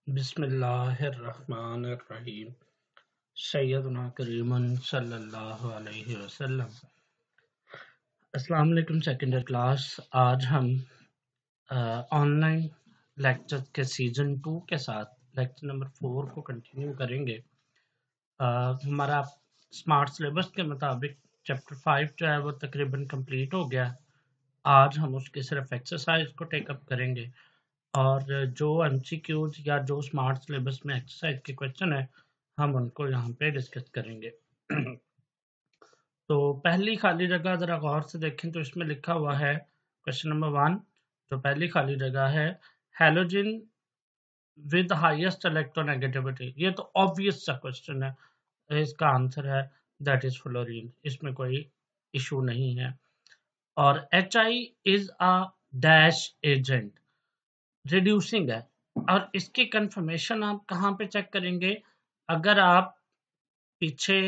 बिस्मिल्लाहिर्रहमानिर्रहीम। सैयदना करीमन सल्लल्लाहु अलैहि वसल्लम। अस्सलाम वालेकुम सेकेंडरी क्लास। आज हम ऑनलाइन लेक्चर के सीजन 2 के साथ लेक्चर नंबर 4 को कंटिन्यू करेंगे। हमारा स्मार्ट सिलेबस के मुताबिक चैप्टर 5 जो है वो तकरीबन कंप्लीट हो गया। आज हम उसकी सिर्फ एक्सरसाइज को टेकअप करेंगे और जो एमसीक्यूज या जो स्मार्ट सिलेबस में एक्सरसाइज के क्वेश्चन है हम उनको यहाँ पे डिस्कस करेंगे। तो पहली खाली जगह ज़रा गौर से देखें तो इसमें लिखा हुआ है क्वेश्चन नंबर 1। जो पहली खाली जगह है हैलोजन विद हाईएस्ट इलेक्ट्रोनेगेटिविटी, ये तो ऑब्वियस सा क्वेश्चन है। इसका आंसर है दैट इज फ्लोरीन, इसमें कोई इशू नहीं है। और HI is a dash agent, reducing है। और इसकी कंफर्मेशन आप कहाँ पे चेक करेंगे? अगर आप पीछे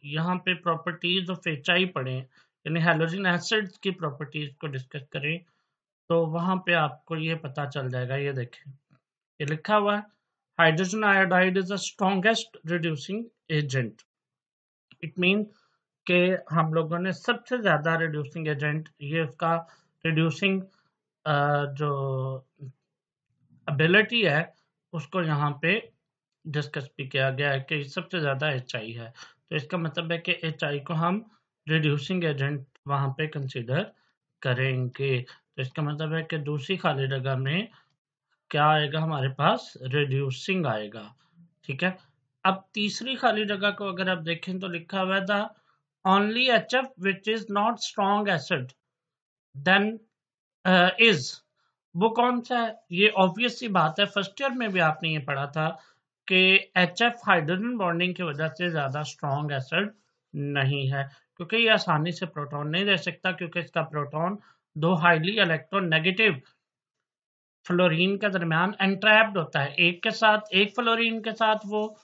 यहाँ पे प्रॉपर्टीज ऑफ HI पढ़ें, यानी हैलोजन एसिड्स की प्रॉपर्टीज को डिस्कस करें, तो वहां पे आपको ये पता चल जाएगा। ये देखें, ये लिखा हुआ है hydrogen iodide is the strongest reducing agent. It mean कि हम लोगों ने सबसे ज्यादा रिड्यूसिंग एजेंट, ये उसका रिड्यूसिंग जो एबिलिटी है उसको यहाँ पे डिस्कस भी किया गया है कि सबसे ज़्यादा HI है। तो इसका मतलब है कि HI को हम रिड्यूसिंग एजेंट वहाँ पे कंसीडर करेंगे। तो इसका मतलब है कि दूसरी खाली जगह में क्या आएगा हमारे पास? रिड्यूसिंग आएगा। ठीक है। अब तीसरी खाली जगह को अगर आप देखें तो लिखा हुआ था only HF which is not strong acid than is. वो कौन सा है? ये ऑब्वियस सी बात है, फर्स्ट ईयर में भी आपने ये पढ़ा था कि HF हाइड्रोजन बॉन्डिंग की वजह से ज्यादा स्ट्रॉन्ग एसिड नहीं है, क्योंकि ये आसानी से प्रोटॉन नहीं दे सकता, क्योंकि इसका प्रोटॉन दो हाईली इलेक्ट्रोनेगेटिव फ्लोरीन के दरमियान एंट्रैप्ड होता है। एक के साथ, एक फ्लोरीन के साथ वो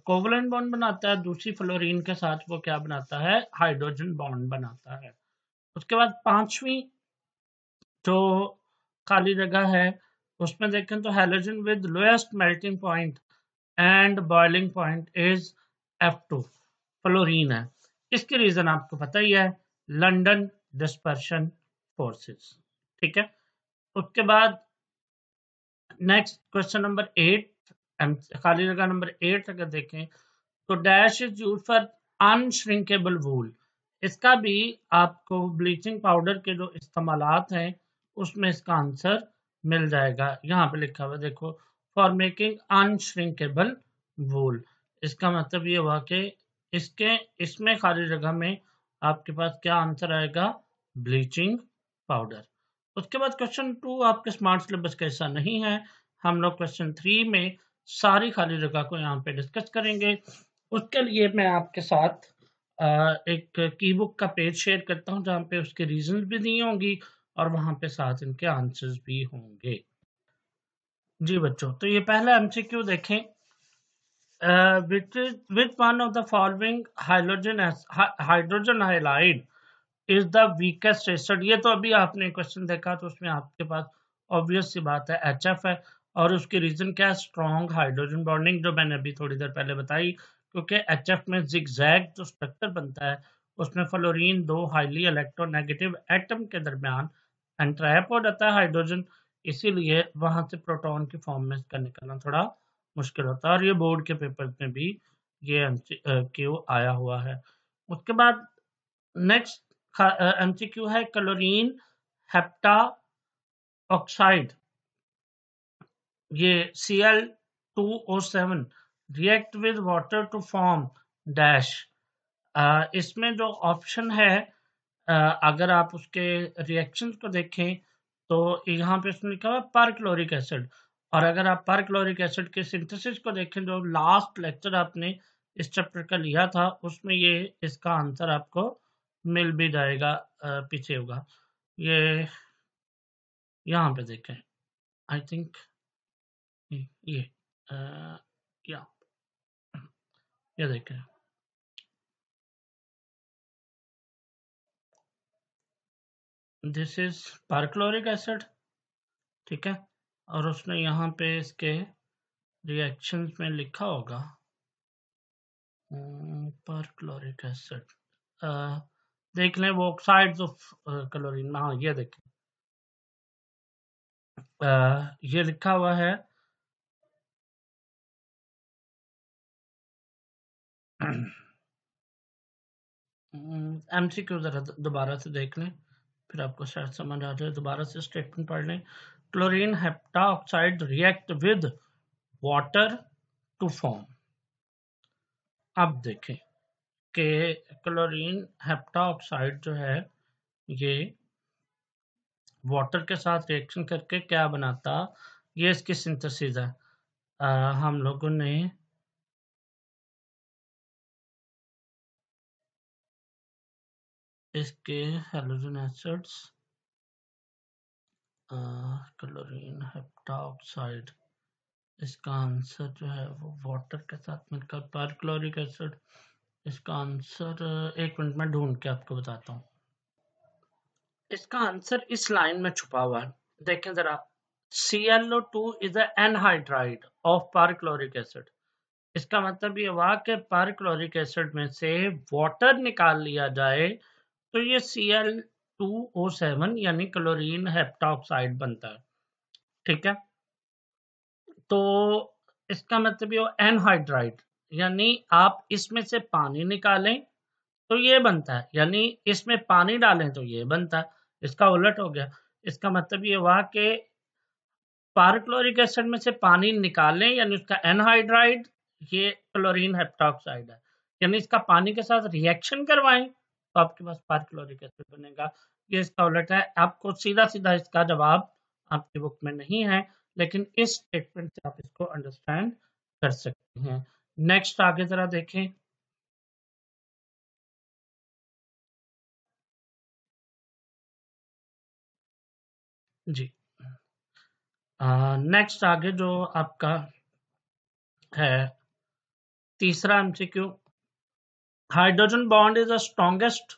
कोवलेंट बॉन्ड बनाता है, दूसरी फ्लोरीन के साथ वो क्या बनाता है? हाइड्रोजन बॉन्ड बनाता है। उसके बाद पांचवी जो खाली जगह है उसमें देखें तो halogen with lowest melting point and boiling point is F2, fluorine है। इसकी रीजन आपको पता ही है, लंदन डिस्पर्शन फोर्सेस। ठीक है। उसके बाद नेक्स्ट क्वेश्चन नंबर 8, खाली जगह नंबर 8 अगर देखें तो डैश इज यूज फॉर अनश्रिंकेबल वूल। इसका भी आपको ब्लीचिंग पाउडर के जो इस्तेमालात हैं उसमें इसका आंसर मिल जाएगा। यहाँ पे लिखा हुआ देखो, फॉर मेकिंग अनश्रिंकेबल वूल। इसका मतलब ये हुआ कि इसमें खाली जगह में आपके पास क्या आंसर आएगा? Bleaching powder. उसके बाद क्वेश्चन 2 आपके स्मार्ट सिलेबस का हिस्सा नहीं है। हम लोग क्वेश्चन 3 में सारी खाली जगह को यहाँ पे डिस्कस करेंगे। उसके लिए मैं आपके साथ एक की बुक का पेज शेयर करता हूँ जहाँ पे उसके रीजंस भी दी होंगी और वहां पे साथ इनके आंसर्स भी होंगे। जी बच्चों, तो ये पहला MCQ देखें, which one of the following hydrogen halide is the weakest acid? ये तो अभी आपने क्वेश्चन देखा तो उसमें आपके पास ऑब्वियस सी बात है HF है, और उसकी रीजन क्या है? स्ट्रॉन्ग हाइड्रोजन बॉन्डिंग, जो मैंने अभी थोड़ी देर पहले बताई। क्योंकि HF में जिगजैग जो स्ट्रक्चर बनता है उसमें फ्लोरीन दो हाईली इलेक्ट्रोनेगेटिव एटम के दरमियान एंट्रैप हो जाता है हाइड्रोजन, इसीलिए वहां से प्रोटॉन की फॉर्म में इसका निकलना थोड़ा मुश्किल होता है। और ये बोर्ड के पेपर में भी ये MCQ आया हुआ है। उसके बाद नेक्स्ट MCQ है क्लोरीन हेप्टा ऑक्साइड, ये Cl2O7 react with water to form dash. इसमें जो ऑप्शन है, अगर आप उसके रिएक्शंस को देखें तो यहाँ पे उसमें लिखा हुआ है पर क्लोरिक एसिड। और अगर आप पर क्लोरिक एसिड के सिंथेसिस को देखें, जो लास्ट लेक्चर आपने इस चैप्टर का लिया था, उसमें ये इसका आंसर आपको मिल भी जाएगा, पीछे होगा। ये यहाँ पे देखें, आई थिंक ये अ, या ये देखें, दिस इज परक्लोरिक एसिड। ठीक है। और उसने यहाँ पे इसके रिएक्शंस में लिखा होगा पर क्लोरिक एसिड, देख लें वो ऑक्साइड्स ऑफ क्लोरीन में। हाँ ये देखें, ये लिखा हुआ है एमसीक्यू जरा दोबारा से देख लें, फिर आपको शायद समझ आ जाए। दोबारा से स्टेटमेंट पढ़ लें। Chlorine heptoxide react with water to form. अब देखें कि क्लोरीन हेप्टाऑक्साइड जो है ये वाटर के साथ रिएक्शन करके क्या बनाता, ये इसकी सिंथेसिस है। हम लोगों ने इसके हैलोजन एसिड्स, क्लोरीन हेप्टाऑक्साइड, इसका आंसर जो है वो वाटर के साथ मिलकर परक्लोरिक एसिड। इसका आंसर एक मिनट में ढूंढ के आपको बताता हूँ। इसका आंसर इस लाइन में छुपा हुआ है, देखें जरा। ClO2 is anhydride of perchloric acid. इसका मतलब ये हुआ कि परक्लोरिक एसिड में से वाटर निकाल लिया जाए तो ये Cl2O7 यानी क्लोरीन हेप्टाऑक्साइड बनता है। ठीक है, तो इसका मतलब ये एनहाइड्राइड, यानी आप इसमें से पानी निकालें तो ये बनता है, यानी इसमें पानी डालें तो ये बनता है। इसका उलट हो गया। इसका मतलब ये हुआ कि पारक्लोरिक एसिड में से पानी निकालें यानी उसका एनहाइड्राइड, ये क्लोरीन हेप्टाऑक्साइड है, यानी इसका पानी के साथ रिएक्शन करवाएं तो आपके पास पारक्लोरिक एसिड बनेगा। ये इसका उलट है। आपको सीधा सीधा इसका जवाब आपकी बुक में नहीं है, लेकिन इस स्टेटमेंट से आप इसको अंडरस्टैंड कर सकते हैं। नेक्स्ट आगे जरा देखें। जी, नेक्स्ट आगे जो आपका है तीसरा MCQ, hydrogen bond is the strongest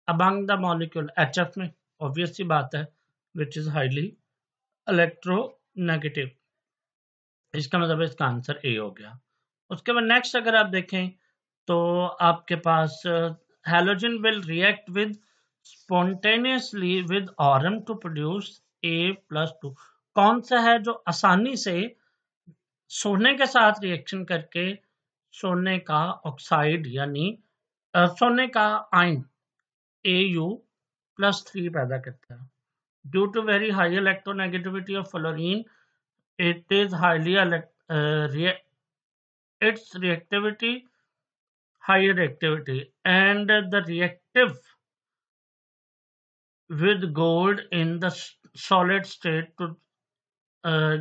among the molecule HF में, ऑब्वियस सी बात है, विच इज हाईली इलेक्ट्रोनेगेटिव। इसका मतलब इसका आंसर ए हो गया। उसके बाद नेक्स्ट अगर आप देखें तो आपके पास halogen will react with spontaneously with aurum to produce A+2। कौन सा है जो आसानी से सोने के साथ रिएक्शन करके सोने का ऑक्साइड यानी सोने का आयन Au+3 पैदा करता है। Due to very high electronegativity of fluorine, it is highly its reactivity high reactivity and the reactive with gold in the solid state to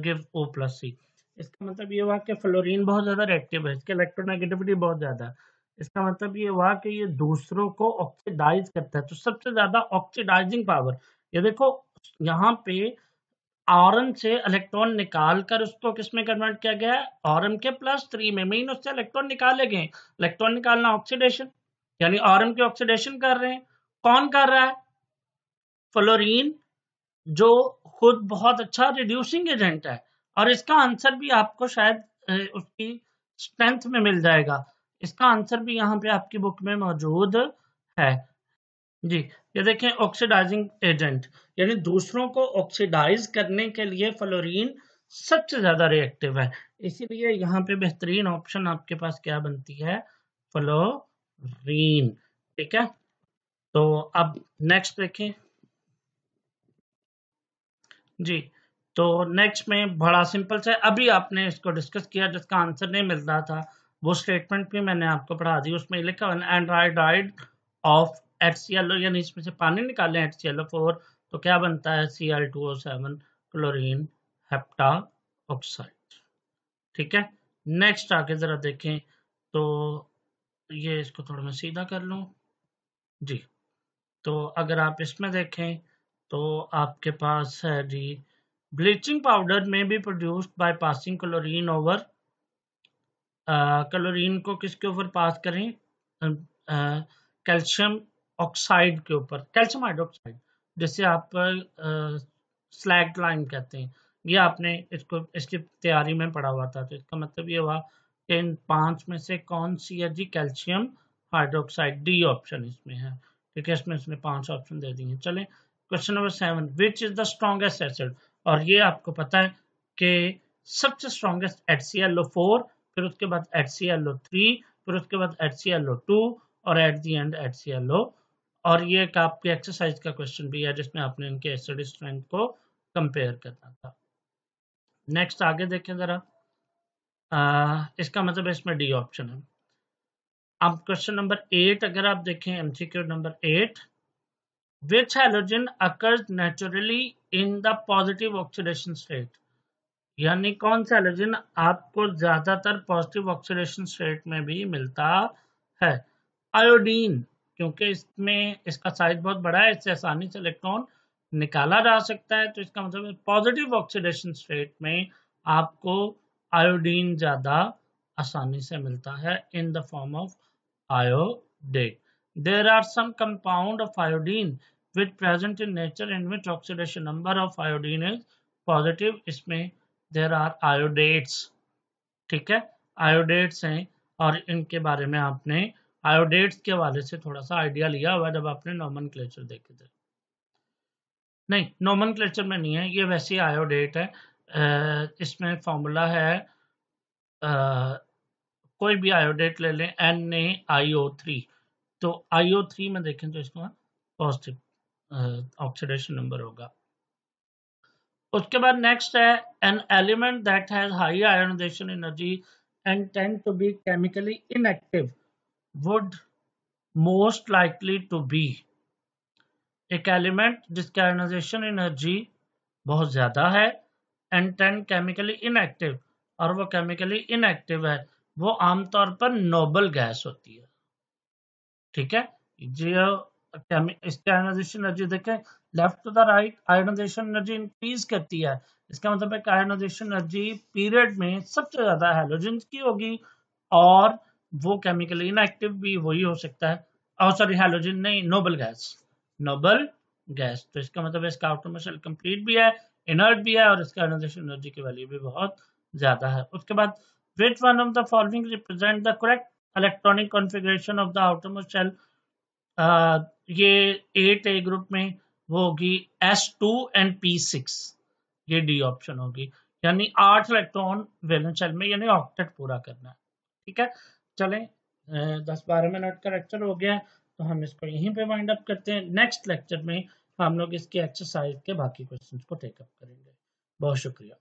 give O+C। इसका मतलब ये हुआ कि फ्लोरीन बहुत ज्यादा रिएक्टिव है, इसकी इलेक्ट्रोनेगेटिविटी बहुत ज्यादा है। इसका मतलब ये हुआ कि ये दूसरों को ऑक्सीडाइज करता है, तो सबसे ज्यादा ऑक्सीडाइजिंग पावर। ये देखो यहाँ पे आरएन से इलेक्ट्रॉन निकाल कर उसको किसमें कन्वर्ट किया गया है, आरएन के +3 में। मेन उससे इलेक्ट्रॉन निकाले गए। इलेक्ट्रॉन निकालना ऑक्सीडेशन, यानी आरएन की ऑक्सीडेशन कर रहे हैं। कौन कर रहा है? फ्लोरीन, जो खुद बहुत अच्छा रिड्यूसिंग एजेंट है। और इसका आंसर भी आपको शायद उसकी स्ट्रेंथ में मिल जाएगा। इसका आंसर भी यहाँ पे आपकी बुक में मौजूद है। जी, ये देखें ऑक्सीडाइजिंग एजेंट, यानी दूसरों को ऑक्सीडाइज करने के लिए फ्लोरीन सबसे ज्यादा रिएक्टिव है। इसीलिए यहाँ पे बेहतरीन ऑप्शन आपके पास क्या बनती है, फ्लोरीन। ठीक है, तो अब नेक्स्ट देखें। जी, तो नेक्स्ट में बड़ा सिंपल से अभी आपने इसको डिस्कस किया, जिसका आंसर नहीं मिल रहा था वो स्टेटमेंट भी मैंने आपको पढ़ा दी। उसमें लिखा एंड्राइडाइड ऑफ HCl, यानी इसमें से पानी निकालें HCl4 तो क्या बनता है Cl2O7 क्लोरीन हेप्टा ऑक्साइड। ठीक है, नेक्स्ट आगे जरा देखें। तो ये इसको थोड़ा मैं सीधा कर लूं। जी, तो अगर आप इसमें देखें तो आपके पास है जी, ब्लीचिंग पाउडर में be produced by passing chlorine over, chlorine को किसके ऊपर पास करें, कैल्शियम ऑक्साइड के ऊपर, कैल्शियम हाइड्रोक्साइड, जिसे आप स्लैग लाइन कहते हैं। ये आपने इसकी तैयारी में पढ़ा हुआ था। तो इसका मतलब ये हुआ कि इन 5 में से कौन सी है जी? कैल्शियम हाइड्रोक्साइड, डी ऑप्शन इसमें है। ठीक है, इसमें 5 ऑप्शन दे दिए। चलें question number 7, which is the strongest acid? और ये आपको पता है कि सबसे स्ट्रॉन्गेस्ट HClO4, फिर उसके बाद HClO3, फिर उसके बाद HClO2 और एट द एंड HClO। और ये एक आपके एक्सरसाइज का क्वेश्चन भी है जिसमें आपने इनके एसिड स्ट्रेंथ को कंपेयर करना था। नेक्स्ट आगे देखें जरा, इसका मतलब इसमें डी ऑप्शन है। अब क्वेश्चन नंबर 8 अगर आप देखें, MCQ number 8, which halogen occurs naturally in the positive oxidation state? यानी कौन सा हैलोजन आपको ज्यादातर पॉजिटिव ऑक्सीडेशन स्टेट में भी मिलता है? आयोडीन, क्योंकि इसमें इसका साइज बहुत बड़ा है, इससे आसानी से इलेक्ट्रॉन निकाला जा सकता है। तो इसका मतलब पॉजिटिव ऑक्सीडेशन स्टेट में आपको आयोडीन ज्यादा आसानी से मिलता है in the form of iodate. There are some compound of iodine which present in nature in which oxidation number of iodine is positive. इसमें there are iodates, ठीक है, आयोडेट्स हैं। और इनके बारे में आपने आयोडेट्स के हवाले से थोड़ा सा आइडिया लिया हुआ जब आपने नोमेनक्लेचर देखे थे। नहीं, नोमेनक्लेचर में नहीं है, ये वैसे आयोडेट है। इसमें फॉर्मूला है, कोई भी आयोडेट ले लें, NaIO3। तो IO3 में देखें तो इसका पॉजिटिव ऑक्सीडेशन नंबर होगा। उसके बाद नेक्स्ट है, an element that has high ionisation energy and tend to be chemically inactive would most likely to be. एक एलिमेंट जिसकी आयोनाइजेशन एनर्जी बहुत ज्यादा है एंड टेंड केमिकली इनएक्टिव, और वो केमिकली इनएक्टिव है, वो आमतौर पर नोबल गैस होती है। ठीक है, जो इसकी आयोनाइजेशन एनर्जी देखें, left to the right ionisation energy increase करती है। इसका मतलब है कि आयोनाइजेशन एनर्जी पीरियड में सबसे ज्यादा हैलोजेंस की होगी, और वो केमिकली इनएक्टिव भी वही हो सकता है, और सॉरी हैलोजन नहीं, नोबल गैस। तो इसका मतलब है इसका आउटर में शेल कंप्लीट भी है, इनर्ट भी है, और इसका आयोनाइजेशन एनर्जी की वैल्यू भी बहुत ज्यादा है। उसके बाद which one of the following represent the correct electronic configuration of the outermost shell? ये 8A ग्रुप में वो होगी S2 and P6, ये डी ऑप्शन होगी, यानी 8 इलेक्ट्रॉन वैलेंस शेल में, यानी ऑक्टेट पूरा करना है। ठीक है, चलें 10-12 मिनट का लेक्चर हो गया है, तो हम इसको यहीं पे वाइंड अप करते हैं। नेक्स्ट लेक्चर में हम लोग इसके एक्सरसाइज के बाकी क्वेश्चंस को टेकअप करेंगे। बहुत शुक्रिया।